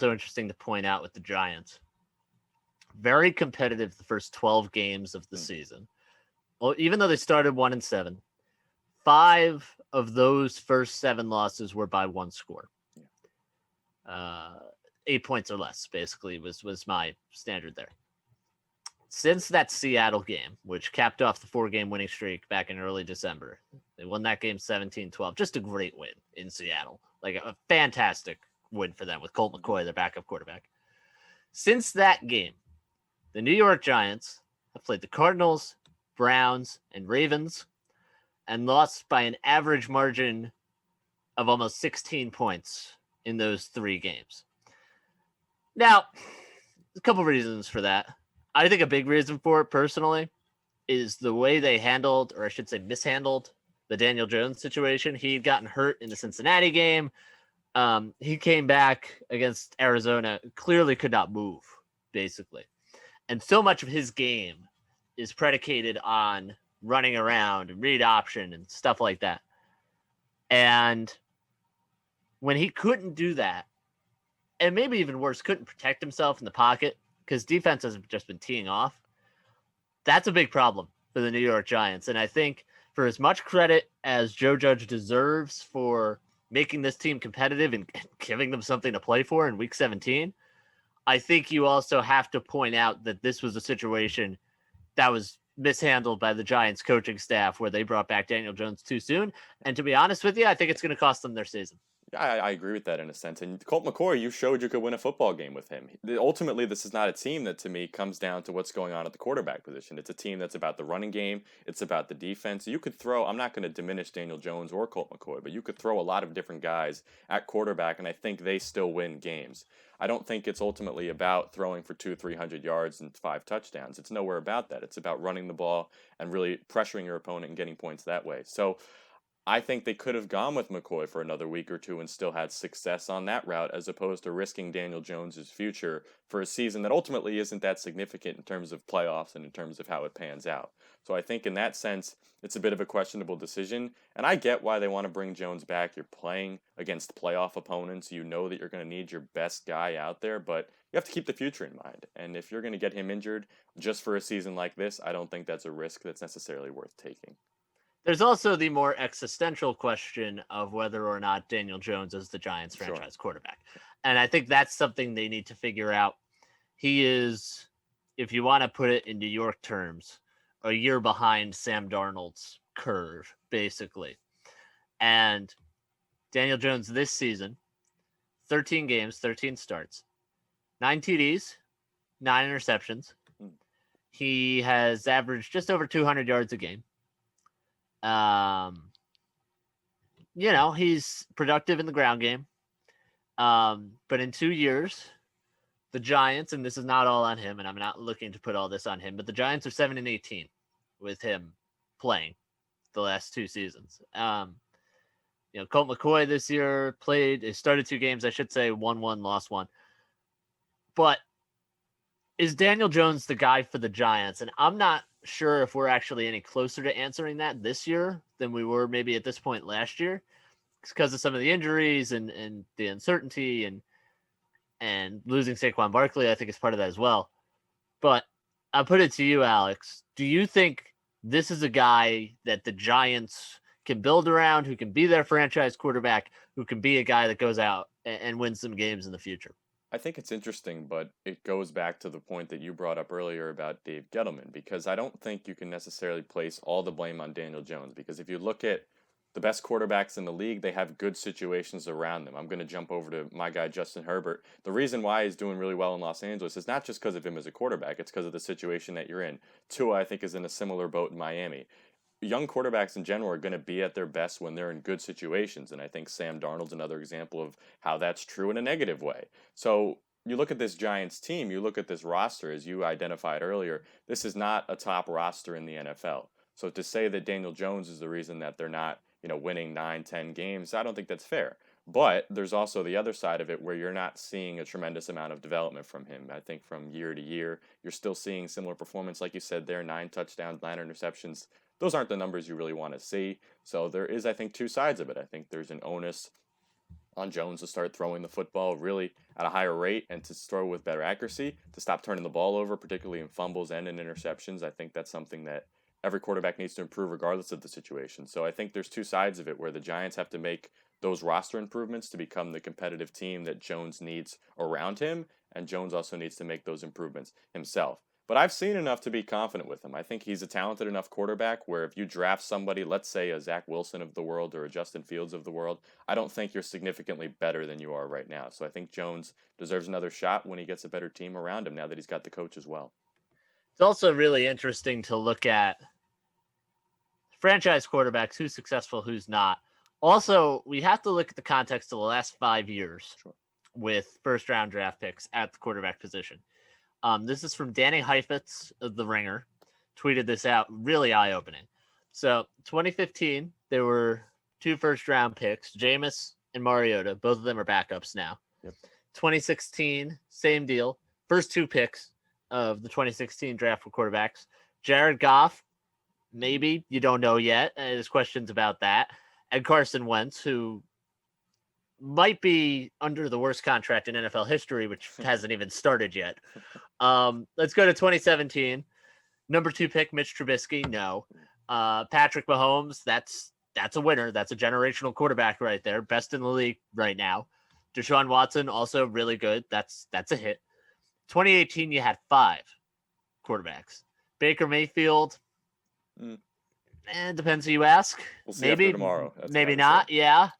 So interesting to point out with the Giants. Very competitive the first 12 games of the Mm. season. Well, even though they started 1-7, 5 of those first 7 losses were by one score. Yeah. Uh, 8 points or less, basically, was my standard there. Since that Seattle game, which capped off the 4-game winning streak back in early December, they won that game 17-12. Just a great win in Seattle. Like a fantastic win for them with Colt McCoy, their backup quarterback. Since that game, the New York Giants have played the Cardinals, Browns, and Ravens and lost by an average margin of almost 16 points in those 3 games. Now, a couple reasons for that. I think a big reason for it personally is the way they handled, or I should say mishandled, the Daniel Jones situation. He had gotten hurt in the Cincinnati game. He came back against Arizona, clearly could not move, basically. And so much of his game is predicated on running around and read option and stuff like that. And when he couldn't do that, and maybe even worse, couldn't protect himself in the pocket because defenses have just been teeing off, that's a big problem for the New York Giants. And I think for as much credit as Joe Judge deserves for making this team competitive and giving them something to play for in Week 17, I think you also have to point out that this was a situation that was mishandled by the Giants coaching staff where they brought back Daniel Jones too soon. And to be honest with you, I think it's going to cost them their season. I agree with that in a sense. And Colt McCoy, you showed you could win a football game with him. Ultimately, this is not a team that, to me, comes down to what's going on at the quarterback position. It's a team that's about the running game. It's about the defense. You could throw, I'm not going to diminish Daniel Jones or Colt McCoy, but you could throw a lot of different guys at quarterback, and I think they still win games. I don't think it's ultimately about throwing for 200-300 yards and 5 touchdowns. It's nowhere about that. It's about running the ball and really pressuring your opponent and getting points that way. So I think they could have gone with McCoy for another week or two and still had success on that route, as opposed to risking Daniel Jones's future for a season that ultimately isn't that significant in terms of playoffs and in terms of how it pans out. So I think in that sense, it's a bit of a questionable decision. And I get why they want to bring Jones back. You're playing against playoff opponents. You know that you're going to need your best guy out there, but you have to keep the future in mind. And if you're going to get him injured just for a season like this, I don't think that's a risk that's necessarily worth taking. There's also the more existential question of whether or not Daniel Jones is the Giants Sure. franchise quarterback. And I think that's something they need to figure out. He is, if you want to put it in New York terms, a year behind Sam Darnold's curve, basically. And Daniel Jones this season, 13 games, 13 starts, 9 TDs, 9 interceptions. He has averaged just over 200 yards a game. He's productive in the ground game. But in 2 years, the Giants, and this is not all on him, and I'm not looking to put all this on him, but the Giants are 7-18 with him playing the last 2 seasons. Colt McCoy this year started 2 games, I should say, won 1, lost 1. But is Daniel Jones the guy for the Giants? And I'm not sure if we're actually any closer to answering that this year than we were maybe at this point last year, because of some of the injuries and the uncertainty and losing Saquon Barkley. I think is part of that as well. But I'll put it to you, Alex. Do you think this is a guy that the Giants can build around, who can be their franchise quarterback, who can be a guy that goes out and wins some games in the future? I think it's interesting, but it goes back to the point that you brought up earlier about Dave Gettleman, because I don't think you can necessarily place all the blame on Daniel Jones, because if you look at the best quarterbacks in the league, they have good situations around them. I'm going to jump over to my guy, Justin Herbert. The reason why he's doing really well in Los Angeles is not just because of him as a quarterback, it's because of the situation that you're in. Tua, I think, is in a similar boat in Miami. Young quarterbacks in general are going to be at their best when they're in good situations. And I think Sam Darnold's another example of how that's true in a negative way. So you look at this Giants team, you look at this roster, as you identified earlier, this is not a top roster in the NFL. So to say that Daniel Jones is the reason that they're not, winning 9, 10 games, I don't think that's fair. But there's also the other side of it where you're not seeing a tremendous amount of development from him. I think from year to year, you're still seeing similar performance. Like you said there, 9 touchdowns, 9 interceptions. Those aren't the numbers you really want to see. So there is, I think, 2 sides of it. I think there's an onus on Jones to start throwing the football really at a higher rate and to throw with better accuracy, to stop turning the ball over, particularly in fumbles and in interceptions. I think that's something that every quarterback needs to improve regardless of the situation. So I think there's two sides of it where the Giants have to make those roster improvements to become the competitive team that Jones needs around him, and Jones also needs to make those improvements himself. But I've seen enough to be confident with him. I think he's a talented enough quarterback where if you draft somebody, let's say a Zach Wilson of the world or a Justin Fields of the world, I don't think you're significantly better than you are right now. So I think Jones deserves another shot when he gets a better team around him now that he's got the coach as well. It's also really interesting to look at franchise quarterbacks, who's successful, who's not. Also, we have to look at the context of the last 5 years with first-round draft picks at the quarterback position. This is from Danny Heifetz of The Ringer. Tweeted this out, really eye-opening. So, 2015, there were 2 first-round picks, Jameis and Mariota. Both of them are backups now. Yep. 2016, same deal. First 2 picks of the 2016 draft for quarterbacks. Jared Goff, maybe. You don't know yet. There's questions about that. And Carson Wentz, who might be under the worst contract in NFL history, which hasn't even started yet. Let's go to 2017. Number 2 pick, Mitch Trubisky. No. Patrick Mahomes, that's a winner. That's a generational quarterback right there. Best in the league right now. Deshaun Watson, also really good. That's a hit. 2018, you had 5 quarterbacks. Baker Mayfield. Depends who you ask. We'll see maybe after tomorrow. Maybe not. Yeah.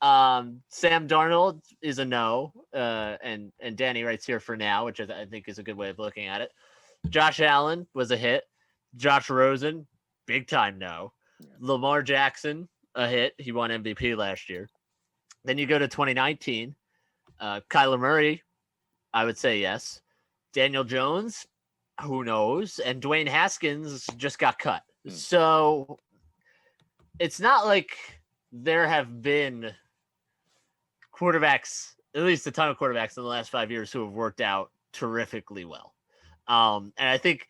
Sam Darnold is a no. And Danny writes here for now, which I think is a good way of looking at it. Josh Allen was a hit. Josh Rosen, big time no. Yeah. Lamar Jackson, a hit. He won MVP last year. Then you go to 2019. Kyler Murray, I would say yes. Daniel Jones, who knows? And Dwayne Haskins just got cut. So it's not like there have been quarterbacks, at least a ton of quarterbacks in the last 5 years who have worked out terrifically well. And I think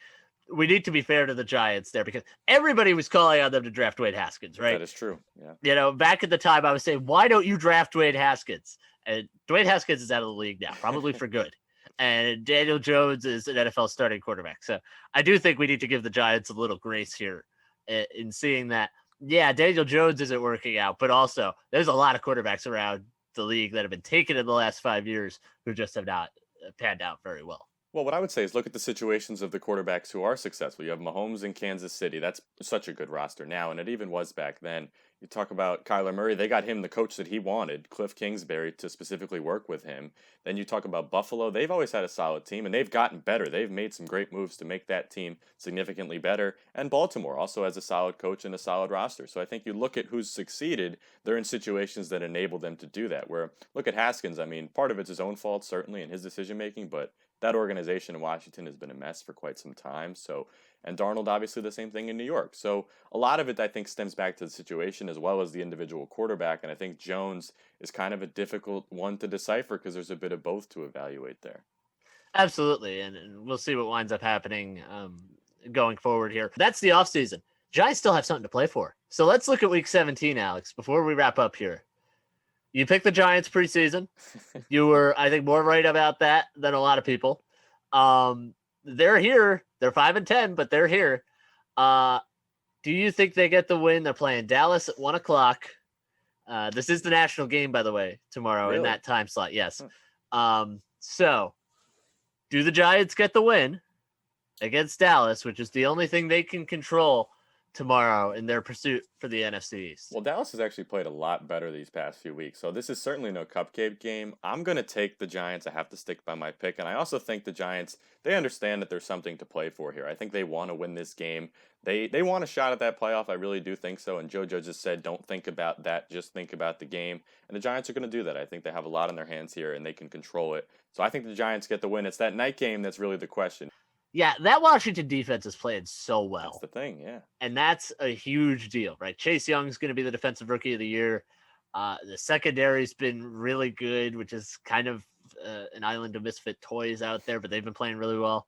we need to be fair to the Giants there because everybody was calling on them to draft Dwayne Haskins, right? That is true. Yeah. You know, back at the time I was saying, why don't you draft Dwayne Haskins? And Dwayne Haskins is out of the league now, probably for good. And Daniel Jones is an NFL starting quarterback. So I do think we need to give the Giants a little grace here in seeing that, yeah, Daniel Jones isn't working out, but also there's a lot of quarterbacks around the league that have been taken in the last 5 years who just have not panned out very well. Well, what I would say is look at the situations of the quarterbacks who are successful. You have Mahomes in Kansas City. That's such a good roster now, and it even was back then. You talk about Kyler Murray. They got him the coach that he wanted, Cliff Kingsbury, to specifically work with him. Then you talk about Buffalo. They've always had a solid team, and they've gotten better. They've made some great moves to make that team significantly better. And Baltimore also has a solid coach and a solid roster. So I think you look at who's succeeded, they're in situations that enable them to do that. Where, look at Haskins. I mean, part of it's his own fault, certainly, in his decision-making, but that organization in Washington has been a mess for quite some time. So, and Darnold, obviously the same thing in New York. So a lot of it, I think, stems back to the situation as well as the individual quarterback. And I think Jones is kind of a difficult one to decipher because there's a bit of both to evaluate there. Absolutely. And we'll see what winds up happening going forward here. That's the offseason. Giants still have something to play for. So let's look at week 17, Alex, before we wrap up here. You picked the Giants preseason. You were, I think, more right about that than a lot of people. They're here. They're 5-10, but they're here. Do you think they get the win? They're playing Dallas at 1:00. This is the national game, by the way, tomorrow in that time slot. Yes. So do the Giants get the win against Dallas, which is the only thing they can control tomorrow in their pursuit for the NFC East? Well, Dallas has actually played a lot better these past few weeks, so this is certainly no cupcake game. I'm going to take the Giants. I have to stick by my pick, and I also think the Giants, they understand that there's something to play for here. I think they want to win this game. They want a shot at that playoff. I really do think so, and JoJo just said, don't think about that, just think about the game, and the Giants are going to do that. I think they have a lot in their hands here, and they can control it. So I think the Giants get the win. It's that night game that's really the question. Yeah, that Washington defense is playing so well. That's the thing, yeah. And that's a huge deal, right? Chase Young's going to be the defensive rookie of the year. The secondary's been really good, which is kind of an island of misfit toys out there, but they've been playing really well.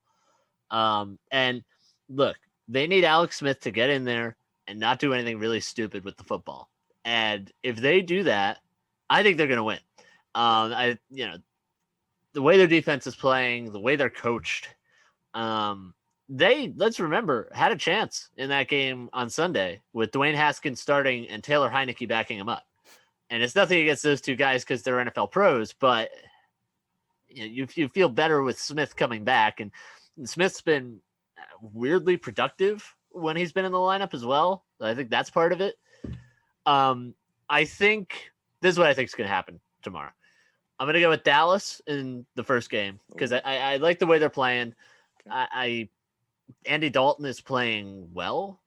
And look, they need Alex Smith to get in there and not do anything really stupid with the football. And if they do that, I think they're going to win. The way their defense is playing, the way they're coached, they, let's remember, had a chance in that game on Sunday with Dwayne Haskins starting and Taylor Heineke backing him up. And it's nothing against those two guys because they're NFL pros, but you feel better with Smith coming back. And Smith's been weirdly productive when he's been in the lineup as well. I think that's part of it. I think this is what I think is going to happen tomorrow. I'm going to go with Dallas in the first game because I like the way they're playing. Andy Dalton is playing well,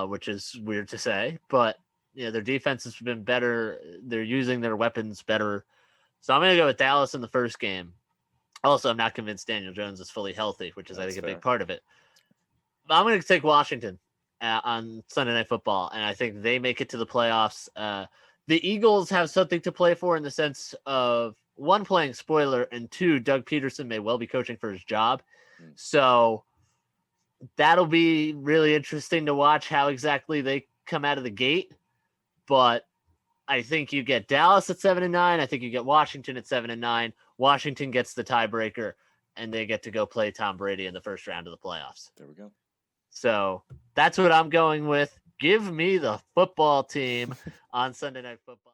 which is weird to say, but their defense has been better. They're using their weapons better. So I'm going to go with Dallas in the first game. Also, I'm not convinced Daniel Jones is fully healthy, which is, I think, a big part of it. But I'm going to take Washington on Sunday Night Football, and I think they make it to the playoffs. The Eagles have something to play for in the sense of, one, playing spoiler, and two, Doug Peterson may well be coaching for his job. So that'll be really interesting to watch how exactly they come out of the gate. But I think you get Dallas at 7-9. I think you get Washington at 7-9. Washington gets the tiebreaker, and they get to go play Tom Brady in the first round of the playoffs. There we go. So that's what I'm going with. Give me the football team on Sunday Night Football.